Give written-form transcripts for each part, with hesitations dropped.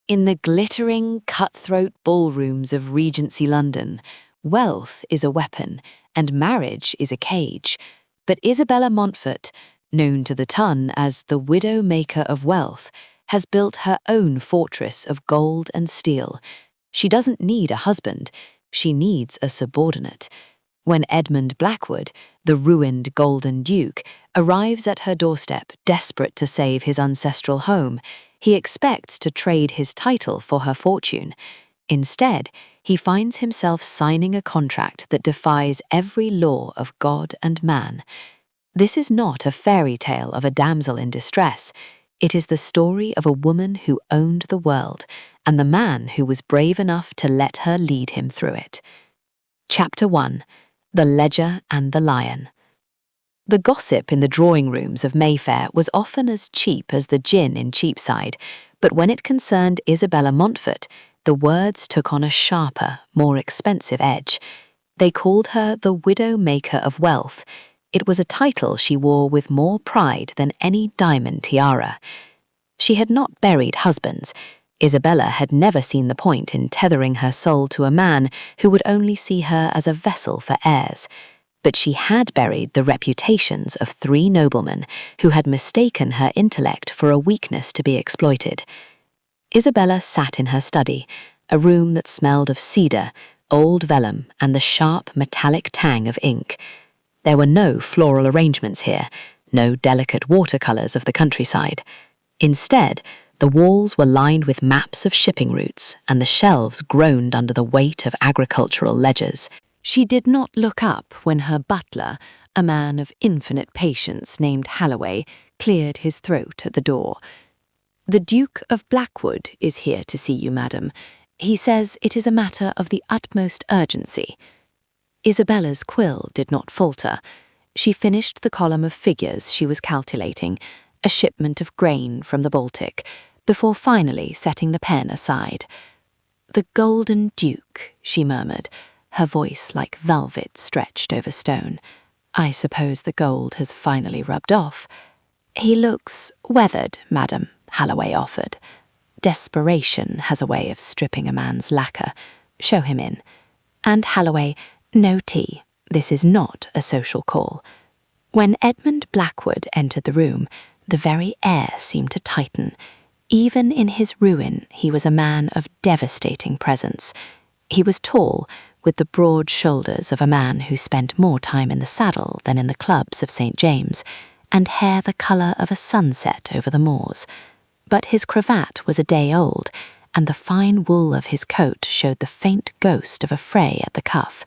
In the glittering, cutthroat ballrooms of Regency London, wealth is a weapon and marriage is a cage. But Isabella Montfort, known to the ton as the Widowmaker of Wealth, has built her own fortress of gold and steel. She doesn't need a husband, she needs a subordinate. When Edmund Blackwood, the ruined Golden Duke, arrives at her doorstep desperate to save his ancestral home, he expects to trade his title for her fortune. Instead, he finds himself signing a contract that defies every law of God and man. This is not a fairy tale of a damsel in distress. It is the story of a woman who owned the world and the man who was brave enough to let her lead him through it. Chapter 1. The Ledger and the Lion. The gossip in the drawing rooms of Mayfair was often as cheap as the gin in Cheapside, but when it concerned Isabella Montfort, the words took on a sharper, more expensive edge. They called her the Widowmaker of Wealth. It was a title she wore with more pride than any diamond tiara. She had not buried husbands. Isabella had never seen the point in tethering her soul to a man who would only see her as a vessel for heirs. But she had buried the reputations of 3 noblemen who had mistaken her intellect for a weakness to be exploited. Isabella sat in her study, a room that smelled of cedar, old vellum, and the sharp metallic tang of ink. There were no floral arrangements here, no delicate watercolours of the countryside. Instead, the walls were lined with maps of shipping routes, and the shelves groaned under the weight of agricultural ledgers. She did not look up when her butler, a man of infinite patience named Holloway, cleared his throat at the door. "The Duke of Blackwood is here to see you, madam. He says it is a matter of the utmost urgency." Isabella's quill did not falter. She finished the column of figures she was calculating, a shipment of grain from the Baltic, before finally setting the pen aside. "The Golden Duke," she murmured, her voice like velvet stretched over stone. "I suppose the gold has finally rubbed off." "He looks weathered, madam," Holloway offered. "Desperation has a way of stripping a man's lacquer. Show him in." And Holloway, "No tea. This is not a social call." When Edmund Blackwood entered the room, the very air seemed to tighten. Even in his ruin, he was a man of devastating presence. He was tall, with the broad shoulders of a man who spent more time in the saddle than in the clubs of St. James, and hair the colour of a sunset over the moors. But his cravat was a day old, and the fine wool of his coat showed the faint ghost of a fray at the cuff.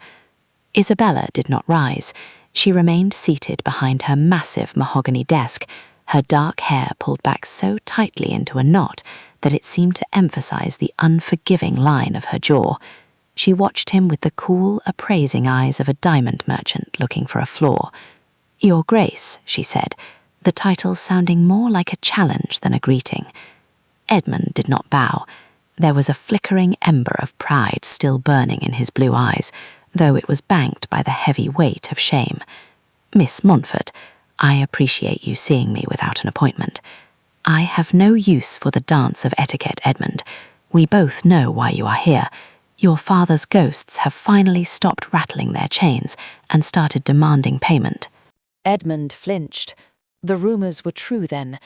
Isabella did not rise. She remained seated behind her massive mahogany desk, her dark hair pulled back so tightly into a knot that it seemed to emphasize the unforgiving line of her jaw. She watched him with the cool, appraising eyes of a diamond merchant looking for a flaw. "Your Grace," she said, the title sounding more like a challenge than a greeting. Edmund did not bow. There was a flickering ember of pride still burning in his blue eyes, though it was banked by the heavy weight of shame. "Miss Montfort, I appreciate you seeing me without an appointment. I have no use for the dance of etiquette, Edmund. We both know why you are here. Your father's ghosts have finally stopped rattling their chains and started demanding payment." Edmund flinched. The rumours were true then.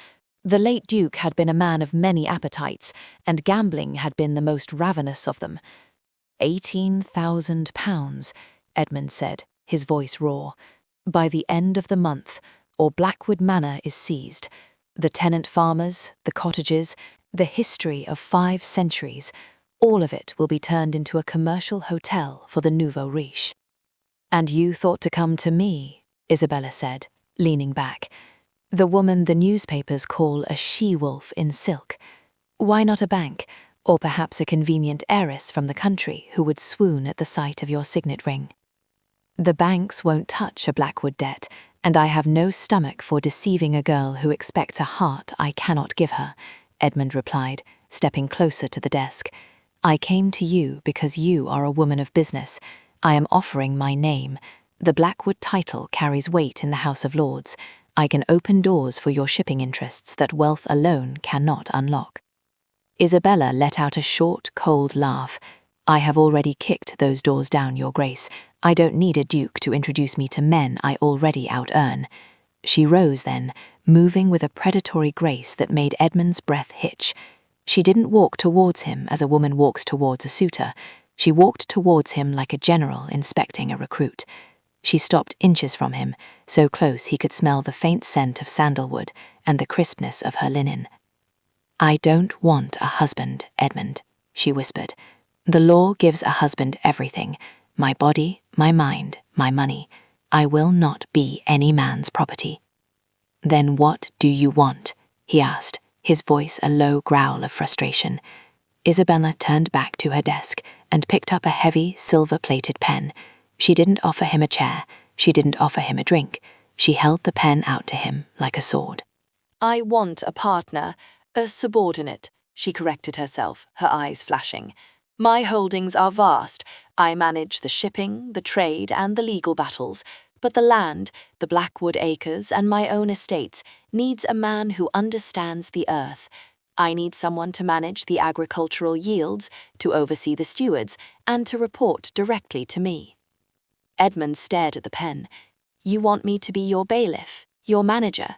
The late Duke had been a man of many appetites, and gambling had been the most ravenous of them. £18,000, Edmund said, his voice raw. "By the end of the month, or Blackwood Manor is seized. The tenant farmers, the cottages, the history of 5 centuries, all of it will be turned into a commercial hotel for the nouveau riche." "And you thought to come to me," Isabella said, leaning back. "The woman the newspapers call a she-wolf in silk. Why not a bank, or perhaps a convenient heiress from the country who would swoon at the sight of your signet ring?" "The banks won't touch a Blackwood debt, and I have no stomach for deceiving a girl who expects a heart I cannot give her," Edmund replied, stepping closer to the desk. "I came to you because you are a woman of business. I am offering my name. The Blackwood title carries weight in the House of Lords. I can open doors for your shipping interests that wealth alone cannot unlock." Isabella let out a short, cold laugh. "I have already kicked those doors down, Your Grace. I don't need a duke to introduce me to men I already out-earn." She rose then, moving with a predatory grace that made Edmund's breath hitch. She didn't walk towards him as a woman walks towards a suitor. She walked towards him like a general inspecting a recruit. She stopped inches from him, so close he could smell the faint scent of sandalwood and the crispness of her linen. "I don't want a husband, Edmund," she whispered. "The law gives a husband everything, my body, my mind, my money. I will not be any man's property." "Then what do you want?" he asked, his voice a low growl of frustration. Isabella turned back to her desk and picked up a heavy, silver-plated pen. She didn't offer him a chair. She didn't offer him a drink. She held the pen out to him like a sword. "I want a partner, a subordinate," she corrected herself, her eyes flashing. "My holdings are vast. I manage the shipping, the trade, and the legal battles. But the land, the Blackwood acres, and my own estates needs a man who understands the earth. I need someone to manage the agricultural yields, to oversee the stewards, and to report directly to me." Edmund stared at the pen. "You want me to be your bailiff, your manager?"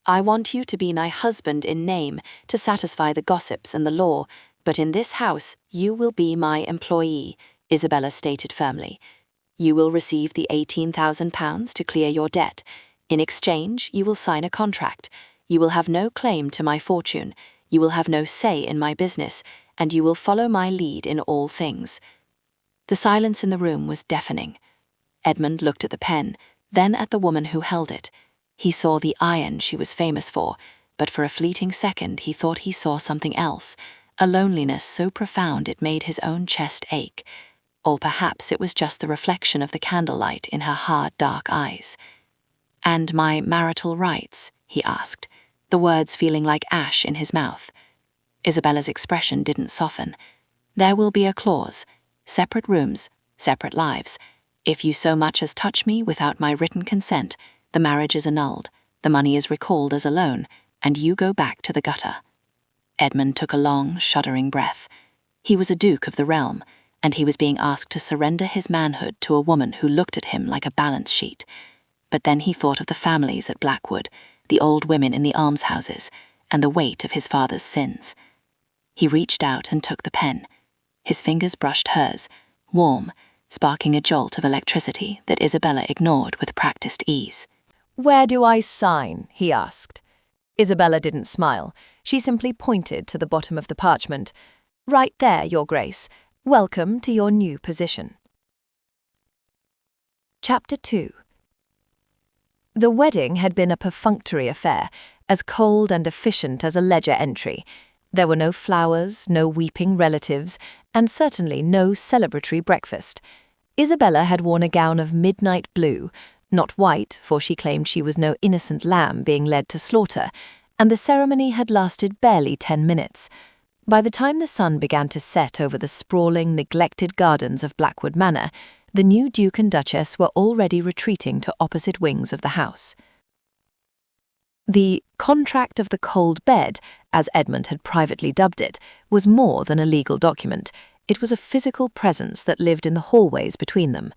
"I want you to be my husband in name, to satisfy the gossips and the law, but in this house you will be my employee," Isabella stated firmly. "You will receive the £18,000 to clear your debt. In exchange, you will sign a contract. You will have no claim to my fortune. You will have no say in my business, and you will follow my lead in all things." The silence in the room was deafening. Edmund looked at the pen, then at the woman who held it. He saw the iron she was famous for, but for a fleeting second he thought he saw something else, a loneliness so profound it made his own chest ache. Or perhaps it was just the reflection of the candlelight in her hard, dark eyes. "And my marital rights?" he asked, the words feeling like ash in his mouth. Isabella's expression didn't soften. "There will be a clause. Separate rooms, separate lives. If you so much as touch me without my written consent, the marriage is annulled, the money is recalled as a loan, and you go back to the gutter." Edmund took a long, shuddering breath. He was a duke of the realm, and he was being asked to surrender his manhood to a woman who looked at him like a balance sheet. But then he thought of the families at Blackwood, the old women in the almshouses, and the weight of his father's sins. He reached out and took the pen. His fingers brushed hers, warm, sparking a jolt of electricity that Isabella ignored with practiced ease. "Where do I sign?" he asked. Isabella didn't smile. She simply pointed to the bottom of the parchment. "Right there, Your Grace. Welcome to your new position." Chapter 2. The wedding had been a perfunctory affair, as cold and efficient as a ledger entry. There were no flowers, no weeping relatives, and certainly no celebratory breakfast. Isabella had worn a gown of midnight blue, not white, for she claimed she was no innocent lamb being led to slaughter, and the ceremony had lasted barely 10 minutes. By the time the sun began to set over the sprawling, neglected gardens of Blackwood Manor, the new Duke and Duchess were already retreating to opposite wings of the house. The contract of the cold bed, as Edmund had privately dubbed it, was more than a legal document. It was a physical presence that lived in the hallways between them.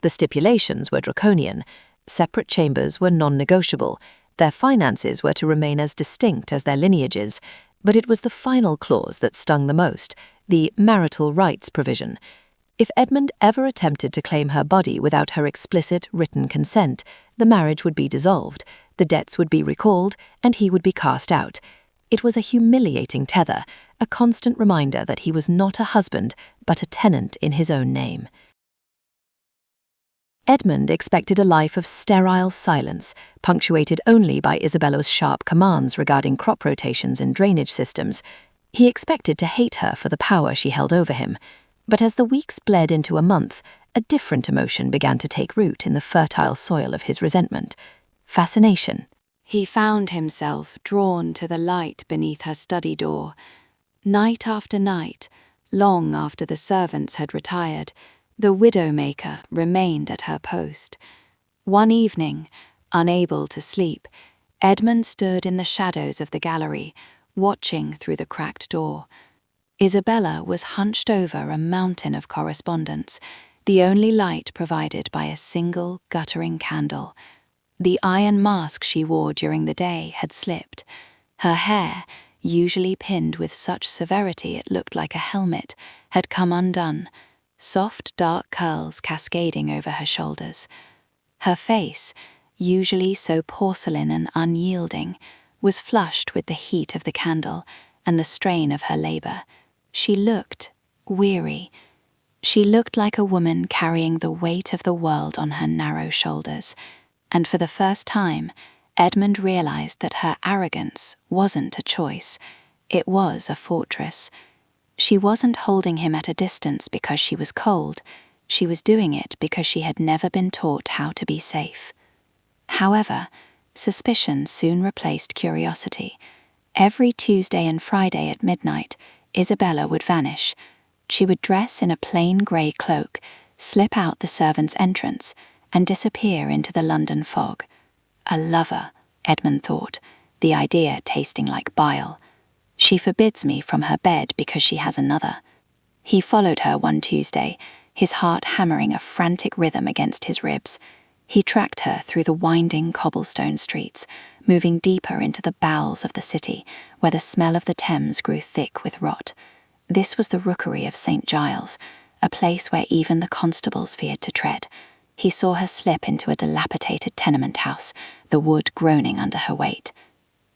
The stipulations were draconian. Separate chambers were non-negotiable. Their finances were to remain as distinct as their lineages. But it was the final clause that stung the most, the marital rights provision. If Edmund ever attempted to claim her body without her explicit written consent, the marriage would be dissolved, the debts would be recalled, and he would be cast out. It was a humiliating tether, a constant reminder that he was not a husband, but a tenant in his own name. Edmund expected a life of sterile silence, punctuated only by Isabella's sharp commands regarding crop rotations and drainage systems. He expected to hate her for the power she held over him. But as the weeks bled into a month, a different emotion began to take root in the fertile soil of his resentment: fascination. He found himself drawn to the light beneath her study door. Night after night, long after the servants had retired, the Widowmaker remained at her post. One evening, unable to sleep, Edmund stood in the shadows of the gallery, watching through the cracked door. Isabella was hunched over a mountain of correspondence, the only light provided by a single guttering candle. The iron mask she wore during the day had slipped. Her hair, usually pinned with such severity it looked like a helmet, had come undone, soft dark curls cascading over her shoulders. Her face, usually so porcelain and unyielding, was flushed with the heat of the candle and the strain of her labor. She looked weary. She looked like a woman carrying the weight of the world on her narrow shoulders, and for the first time, Edmund realized that her arrogance wasn't a choice, it was a fortress. She wasn't holding him at a distance because she was cold, she was doing it because she had never been taught how to be safe. However, suspicion soon replaced curiosity. Every Tuesday and Friday at midnight, Isabella would vanish. She would dress in a plain grey cloak, slip out the servants' entrance, and disappear into the London fog. A lover, Edmund thought, the idea tasting like bile. She forbids me from her bed because she has another. He followed her one Tuesday, his heart hammering a frantic rhythm against his ribs. He tracked her through the winding cobblestone streets, moving deeper into the bowels of the city, where the smell of the Thames grew thick with rot. This was the rookery of St. Giles, a place where even the constables feared to tread. He saw her slip into a dilapidated tenement house, the wood groaning under her weight.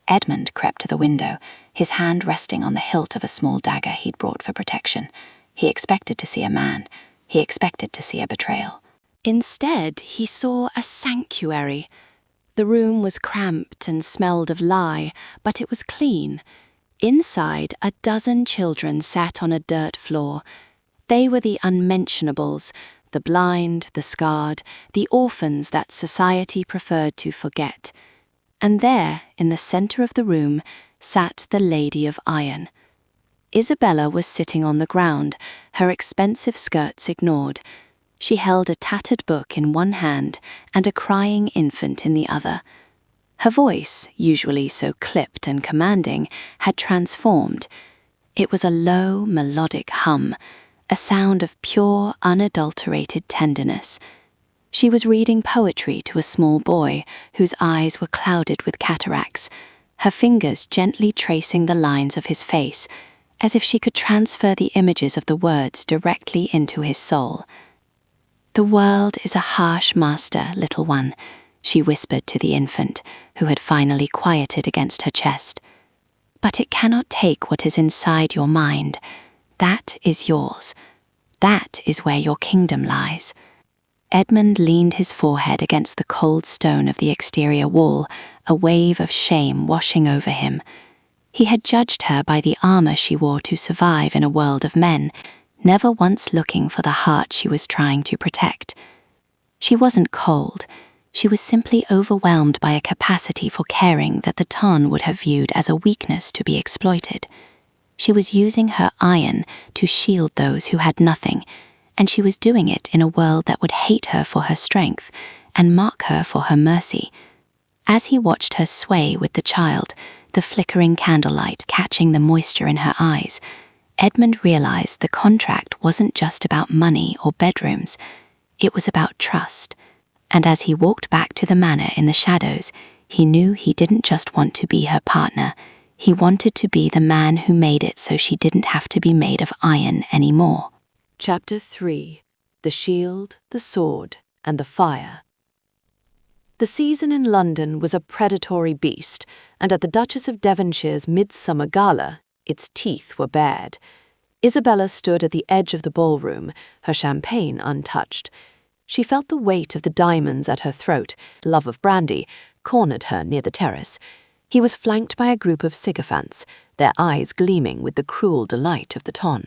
Edmund crept to the window, his hand resting on the hilt of a small dagger he'd brought for protection. He expected to see a man. He expected to see a betrayal. Instead, he saw a sanctuary. The room was cramped and smelled of lye, but it was clean. Inside, a dozen children sat on a dirt floor. They were the unmentionables, the blind, the scarred, the orphans that society preferred to forget. And there, in the centre of the room, sat the Lady of Iron. Isabella was sitting on the ground, her expensive skirts ignored. She held a tattered book in one hand and a crying infant in the other. Her voice, usually so clipped and commanding, had transformed. It was a low, melodic hum, a sound of pure, unadulterated tenderness. She was reading poetry to a small boy whose eyes were clouded with cataracts, her fingers gently tracing the lines of his face, as if she could transfer the images of the words directly into his soul. "The world is a harsh master, little one," she whispered to the infant, who had finally quieted against her chest. "But it cannot take what is inside your mind. That is yours. That is where your kingdom lies." Edmund leaned his forehead against the cold stone of the exterior wall, a wave of shame washing over him. He had judged her by the armor she wore to survive in a world of men, never once looking for the heart she was trying to protect. She wasn't cold. She was simply overwhelmed by a capacity for caring that the Ton would have viewed as a weakness to be exploited. She was using her iron to shield those who had nothing, and she was doing it in a world that would hate her for her strength and mock her for her mercy. As he watched her sway with the child, the flickering candlelight catching the moisture in her eyes, Edmund realized the contract wasn't just about money or bedrooms, it was about trust. And as he walked back to the manor in the shadows, he knew he didn't just want to be her partner, he wanted to be the man who made it so she didn't have to be made of iron anymore. Chapter 3. The Shield, the Sword, and the Fire. The season in London was a predatory beast, and at the Duchess of Devonshire's midsummer gala, its teeth were bared. Isabella stood at the edge of the ballroom, her champagne untouched. She felt the weight of the diamonds at her throat. Love of brandy cornered her near the terrace. He was flanked by a group of sycophants, their eyes gleaming with the cruel delight of the ton.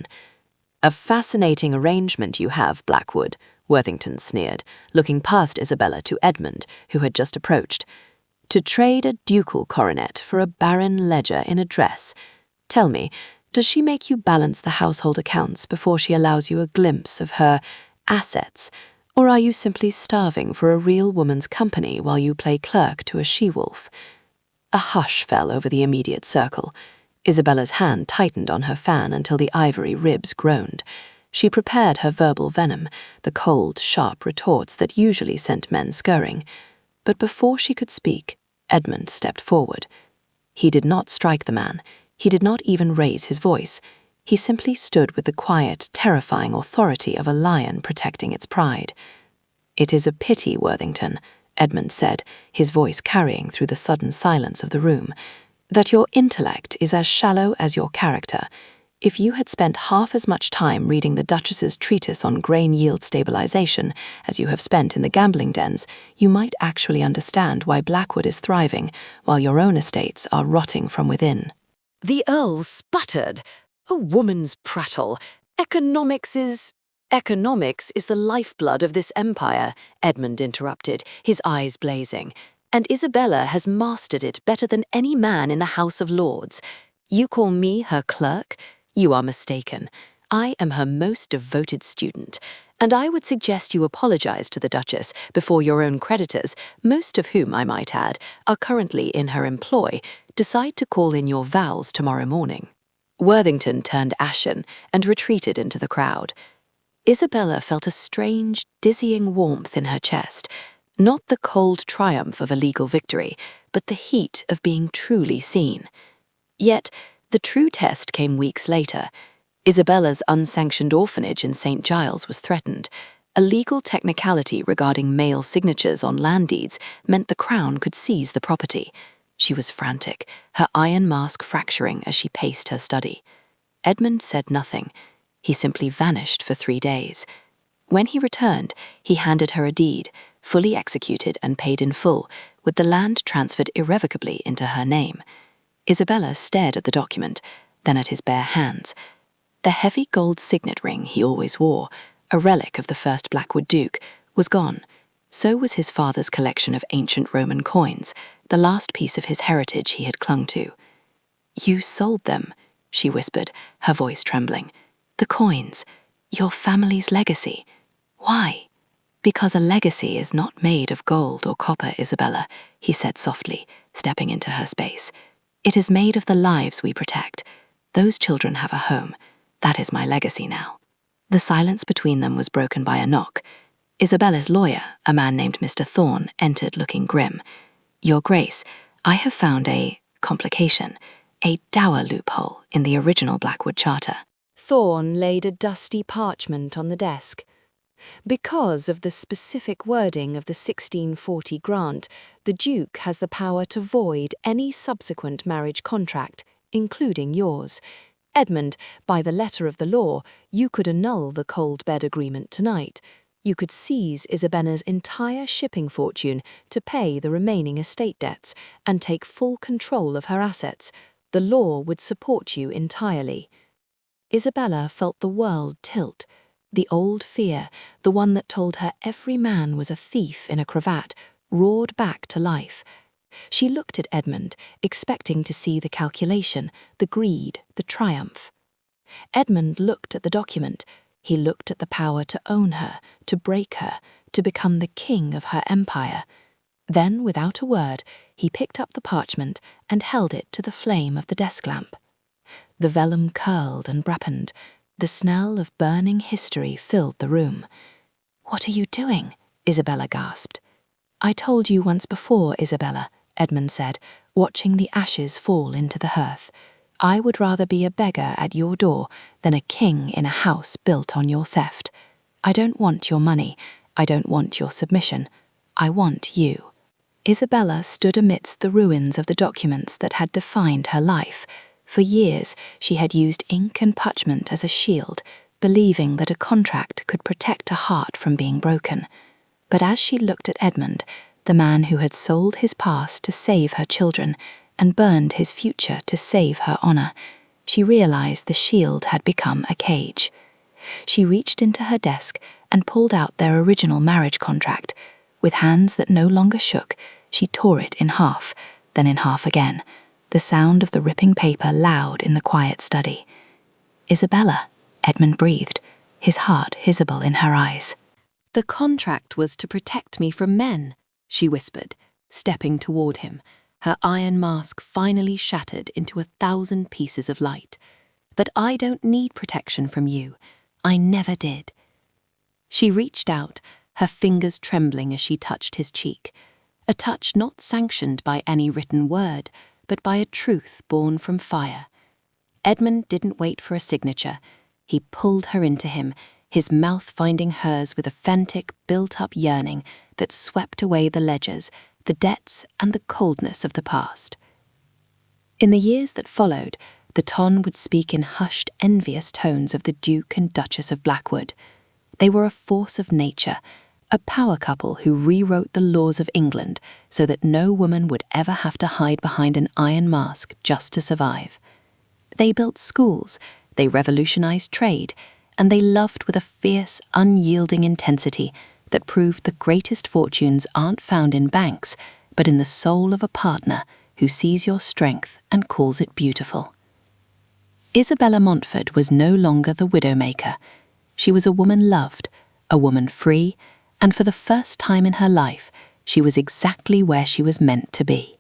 "A fascinating arrangement you have, Blackwood," Worthington sneered, looking past Isabella to Edmund, who had just approached. "To trade a ducal coronet for a barren ledger in a dress. Tell me, does she make you balance the household accounts before she allows you a glimpse of her assets, or are you simply starving for a real woman's company while you play clerk to a she-wolf?" A hush fell over the immediate circle. Isabella's hand tightened on her fan until the ivory ribs groaned. She prepared her verbal venom, the cold, sharp retorts that usually sent men scurrying. But before she could speak, Edmund stepped forward. He did not strike the man. He did not even raise his voice. He simply stood with the quiet, terrifying authority of a lion protecting its pride. "It is a pity, Worthington," Edmund said, his voice carrying through the sudden silence of the room, "that your intellect is as shallow as your character. If you had spent half as much time reading the Duchess's treatise on grain yield stabilization as you have spent in the gambling dens, you might actually understand why Blackwood is thriving while your own estates are rotting from within." The Earl sputtered. "A woman's prattle. Economics is the lifeblood of this empire," Edmund interrupted, his eyes blazing. "And Isabella has mastered it better than any man in the House of Lords. You call me her clerk? You are mistaken. I am her most devoted student, and I would suggest you apologize to the Duchess before your own creditors, most of whom, I might add, are currently in her employ, decide to call in your vows tomorrow morning." Worthington turned ashen and retreated into the crowd. Isabella felt a strange, dizzying warmth in her chest, not the cold triumph of a legal victory, but the heat of being truly seen. Yet, the true test came weeks later. Isabella's unsanctioned orphanage in St. Giles was threatened. A legal technicality regarding male signatures on land deeds meant the Crown could seize the property. She was frantic, her iron mask fracturing as she paced her study. Edmund said nothing. He simply vanished for 3 days. When he returned, he handed her a deed, fully executed and paid in full, with the land transferred irrevocably into her name. Isabella stared at the document, then at his bare hands. The heavy gold signet ring he always wore, a relic of the first Blackwood Duke, was gone. So was his father's collection of ancient Roman coins, the last piece of his heritage he had clung to. "You sold them," she whispered, her voice trembling. "The coins, your family's legacy. Why?" "Because a legacy is not made of gold or copper, Isabella," he said softly, stepping into her space. "It is made of the lives we protect. Those children have a home. That is my legacy now." The silence between them was broken by a knock. Isabella's lawyer, a man named Mr. Thorne, entered looking grim. "Your Grace, I have found a complication, a dower loophole in the original Blackwood Charter." Thorne laid a dusty parchment on the desk. "Because of the specific wording of the 1640 grant, the Duke has the power to void any subsequent marriage contract, including yours. Edmund, by the letter of the law, you could annul the cold bed agreement tonight. You could seize Isabella's entire shipping fortune to pay the remaining estate debts and take full control of her assets. The law would support you entirely." Isabella felt the world tilt. The old fear, the one that told her every man was a thief in a cravat, roared back to life. She looked at Edmund, expecting to see the calculation, the greed, the triumph. Edmund looked at the document. He looked at the power to own her, to break her, to become the king of her empire. Then, without a word, he picked up the parchment and held it to the flame of the desk lamp. The vellum curled and brappened. The smell of burning history filled the room. "What are you doing?" Isabella gasped. "I told you once before, Isabella," Edmund said, watching the ashes fall into the hearth. "I would rather be a beggar at your door than a king in a house built on your theft. I don't want your money. I don't want your submission. I want you." Isabella stood amidst the ruins of the documents that had defined her life. For years, she had used ink and parchment as a shield, believing that a contract could protect a heart from being broken. But as she looked at Edmund, the man who had sold his past to save her children and burned his future to save her honor, she realized the shield had become a cage. She reached into her desk and pulled out their original marriage contract. With hands that no longer shook, she tore it in half, then in half again, the sound of the ripping paper loud in the quiet study. "Isabella," Edmund breathed, his heart visible in her eyes. "The contract was to protect me from men," she whispered, stepping toward him. her iron mask finally shattered into 1,000 pieces of light. "But I don't need protection from you. I never did." She reached out, her fingers trembling as she touched his cheek, a touch not sanctioned by any written word, but by a truth born from fire. Edmund didn't wait for a signature. He pulled her into him, his mouth finding hers with a frantic, built-up yearning that swept away the ledgers, the debts, and the coldness of the past. In the years that followed, the Ton would speak in hushed, envious tones of the Duke and Duchess of Blackwood. They were a force of nature, a power couple who rewrote the laws of England so that no woman would ever have to hide behind an iron mask just to survive. They built schools, they revolutionized trade, and they loved with a fierce, unyielding intensity that proved the greatest fortunes aren't found in banks, but in the soul of a partner who sees your strength and calls it beautiful. Isabella Montfort was no longer the widowmaker. She was a woman loved, a woman free, and for the first time in her life, she was exactly where she was meant to be.